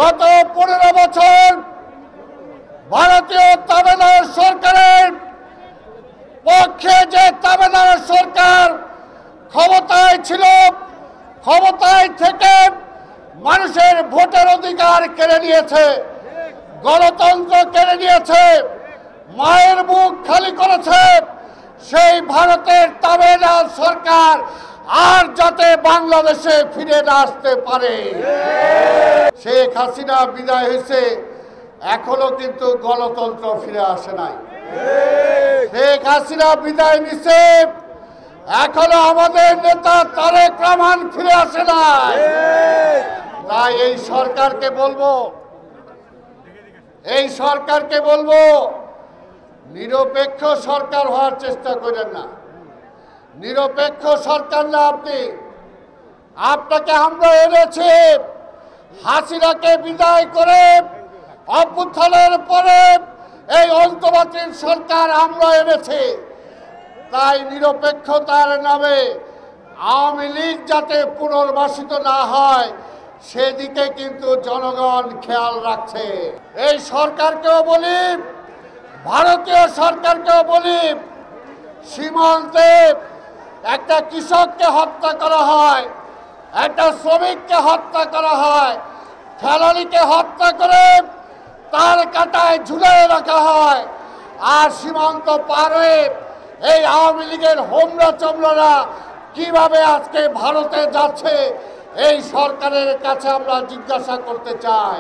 গত 15 বছর ভারতীয় তামিলনাড়ু সরকারের পক্ষে যে তামিলনাড়ু সরকার ক্ষমতায় ছিল, ক্ষমতায় থেকে মানুষের ভোটের অধিকার কেড়ে নিয়েছে, গণতন্ত্র কেড়ে নিয়েছে, মায়ের মুখ খালি করেছে, সেই ভারতের তামিলনাড়ু সরকার আর যাতে বাংলাদেশে ফিরে না আসতে পারে। শেখ হাসিনা বিদায় হয়েছে, এখনো কিন্তু গণতন্ত্র ফিরে আসে নাই। শেখ হাসিনা বিদায় নিছে, এখনো আমাদের নেতা তারেক রহমান ফিরে আসে নাই। তাই এই সরকারকে বলবো নিরপেক্ষ সরকার হওয়ার চেষ্টা করেন না। নিরপেক্ষ সরকার না আপনাকে আমরা এনেছি হাসিনাকে বিদায় করে অভ্যুত্থানের পরে এই অন্তর্বর্তী সরকার আমরা এনেছি। তাই নিরপেক্ষতার নামে আওয়ামী লীগ যাতে পুনর্বাসিত না হয় সেদিকে কিন্তু জনগণ খেয়াল রাখছে। এই সরকারকেও বলি, ভারতীয় সরকারকেও বলি, সীমান্তে একটা কৃষককে হত্যা করা হয়, একটা শ্রমিককে হত্যা করা হয়, খেলালিকে হত্যা করে তার কাঁটায় ঝুলিয়ে রাখা হয়, আর সীমান্ত পারে এই আওয়ামী লীগের হোমরা চমড়ারা কিভাবে আজকে ভারতে যাচ্ছে এই সরকারের কাছে আমরা জিজ্ঞাসা করতে চাই।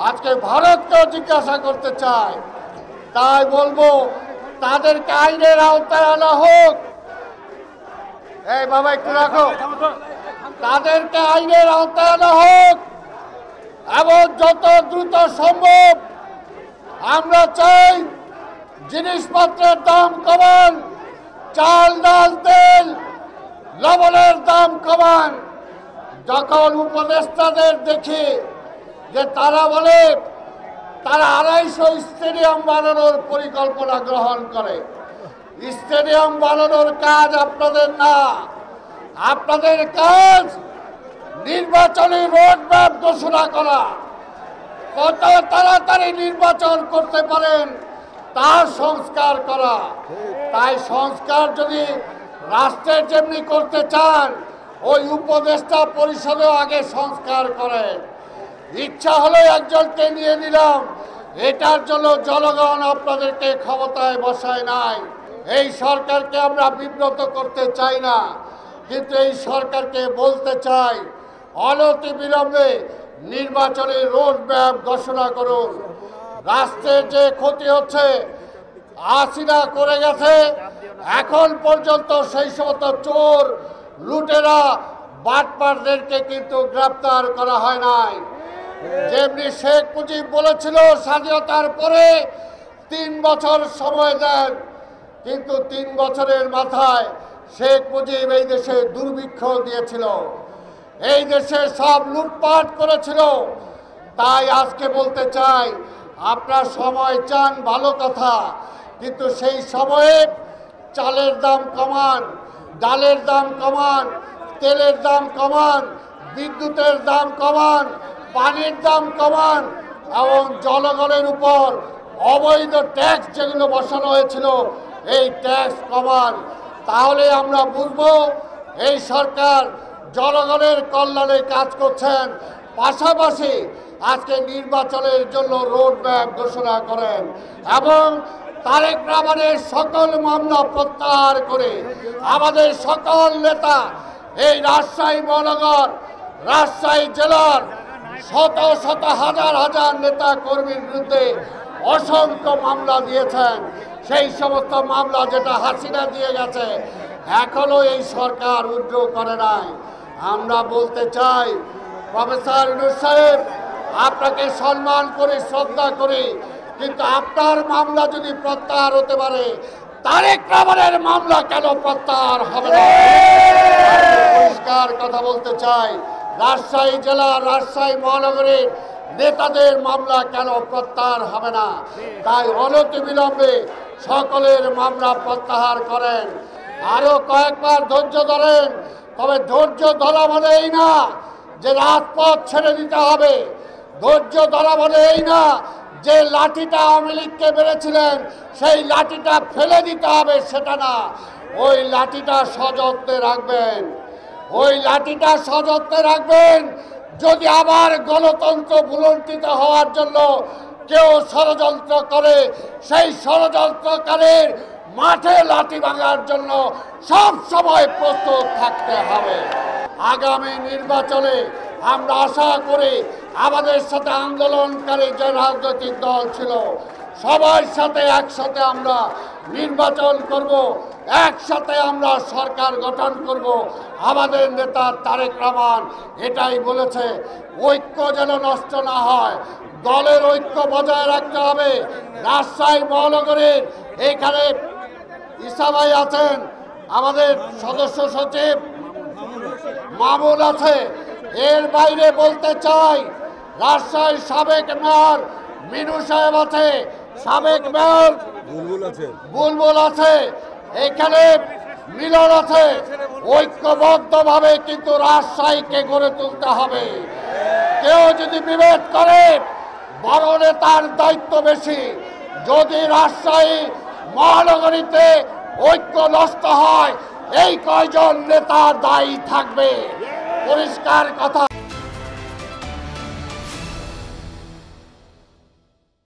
আজকে ভারতকেও জিজ্ঞাসা করতে চাই। তাই বলবো তাদেরকে আইনের আওতায় আনা হোক। এই বাবা একটু রাখো, তাদেরকে আইনের আওতায় আনা হোক এবং যত দ্রুত সম্ভব আমরা চাই জিনিসপত্রের দাম কমান, চাল ডাল তেল লবণের দাম কমান। যখন উপদেষ্টাদের দেখি যে তারা বলে তারা 250 স্টেডিয়াম বানানোর পরিকল্পনা গ্রহণ করে, স্টেডিয়াম বানানোর কাজ আপনাদের না, আপনাদের কাজ নির্বাচনী রোডম্যাপ ঘোষণা করা, কত তাড়াতাড়ি নির্বাচন করতে পারেন তার সংস্কার করা। তাই সংস্কার যদি রাষ্ট্রের যেমনি করতে চান ওই উপদেষ্টা পরিষদেও আগে সংস্কার করেন। ইচ্ছা হলে একজনকে নিয়ে নিলাম, এটার জন্য জনগণ আপনাদেরকে ক্ষমতায় বসায় নাই। এই সরকারকে আমরা বিব্রত করতে চাই না, কিন্তু এই সরকারকে বলতে চাই অনতিবিলম্বে নির্বাচনী রোডম্যাপ ঘোষণা করুন। রাষ্ট্রের যে ক্ষতি হচ্ছে হাসিনা করে গেছে, এখন পর্যন্ত সেই সমস্ত চোর লুটেরা বাটপারদেরকে কিন্তু গ্রেপ্তার করা হয় নাই। যেমনি শেখ মুজিব বলেছিল স্বাধীনতার পরে 3 বছর সময় দেন, কিন্তু 3 বছরের মাথায় শেখ মুজিব এই দেশে দুর্ভিক্ষ দিয়েছিল, এই দেশে সব লুটপাট করেছিল। তাই আজকে বলতে চাই আপনারা সময় চান ভালো কথা, কিন্তু সেই সময়ে চালের দাম কমান, ডালের দাম কমান, তেলের দাম কমান, বিদ্যুতের দাম কমান, পানির দাম কমান এবং জনগণের উপর অবৈধ ট্যাক্স যেগুলো বসানো হয়েছিল এই ট্যাক্স কমান। তাহলে আমরা বুঝবো এই সরকার জনগণের কল্যাণে কাজ করছেন। পাশাপাশি আজকে নির্বাচনের জন্য রোডম্যাপ ঘোষণা করেন এবং তারেক রহমানের সকল মামলা প্রত্যাহার করে আমাদের সকল নেতা এই রাজশাহী মহানগর, রাজশাহী জেলার শত শত হাজার হাজার নেতা কর্মীর বিরুদ্ধে অসংখ্য মামলা দিয়েছেন। সেই সমস্ত মামলা যেটা হাসিনা দিয়ে গেছে এখনো এই সরকার উইথড্র করে নাই। আমরা বলতে চাই প্রফেসর ইউনূস সাহেব, আপনাকে সম্মান করি, শ্রদ্ধা করি, কিন্তু আপনার মামলা যদি প্রত্যাহার হতে পারে তারেক রহমানের মামলা কেন প্রত্যাহার হবে না? পরিষ্কার কথা বলতে চাই, রাজশাহী জেলা, রাজশাহী মহানগরীর নেতাদের মামলা কেন প্রত্যাহার হবে না? তাই অনতিবিলম্বে সকলের মামলা প্রত্যাহার করেন। আরো কয়েকবার ধৈর্য ধরেন, তবে ধৈর্য ধরা মানে এই না যে রাজপথ ছেড়ে দিতে হবে। ধৈর্য ধরা বলে এই না যে লাঠিটা আওয়ামী লীগকে মেরেছিলেন সেই লাঠিটা ফেলে দিতে হবে, সেটা না। ওই লাঠিটা সযত্নে রাখবেন, ওই লাঠিটা সযত্নে রাখবেন। যদি আবার গণতন্ত্র ভুলুণ্ঠিত হওয়ার জন্য কেউ ষড়যন্ত্র করে, সেই ষড়যন্ত্রকারীর মাঠে লাঠি ভাঙার জন্য সব সময় প্রস্তুত থাকতে হবে। আগামী নির্বাচনে আমরা আশা করি আমাদের সাথে আন্দোলনকারী যে রাজনৈতিক দল ছিল সবার সাথে একসাথে আমরা নির্বাচন করব, একসাথে আমরা সরকার গঠন করব। আমাদের নেতা তারেক রহমান এটাই বলেছে, ঐক্য যেন নষ্ট না হয়, দলের ঐক্য বজায় রাখতে হবে। রাজশাহী মহানগরীর এখানে ঈসা ভাই আছেন, আমাদের সদস্য সচিব মামুন আছে। এর বাইরে বলতে চাই রাজশাহীর সাবেক মেয়র মিনু সাহেব আছে, সাবেক মেয়র বুলবুল আছে, এখানে মিলন আছে। ঐক্যবদ্ধভাবে কিন্তু রাজশাহীকে গড়ে তুলতে হবে। কেউ যদি বিভেদ করে বড় নেতার দায়িত্ব বেশি। যদি রাজশাহী মহানগরীতে ঐক্য নষ্ট হয় এই কয়জন নেতা দায়ী থাকবে, পরিষ্কার কথা।